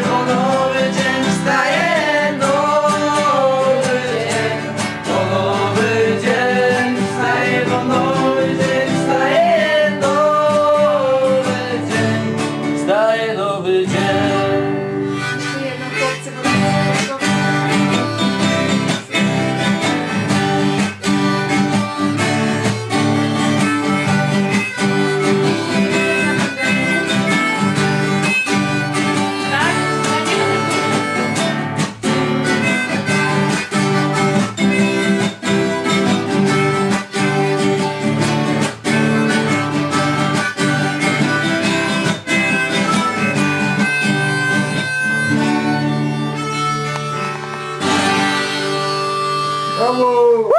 bo nowy dzień wstaje, nowy dzień, bo nowy dzień wstaje, bo nowy dzień wstaje, nowy dzień, wstaje nowy dzień. Jeszcze jedną chłopcy, bo to Brawo!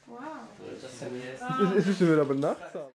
wow. Czasem jest. Życzymy Robert, no? Co?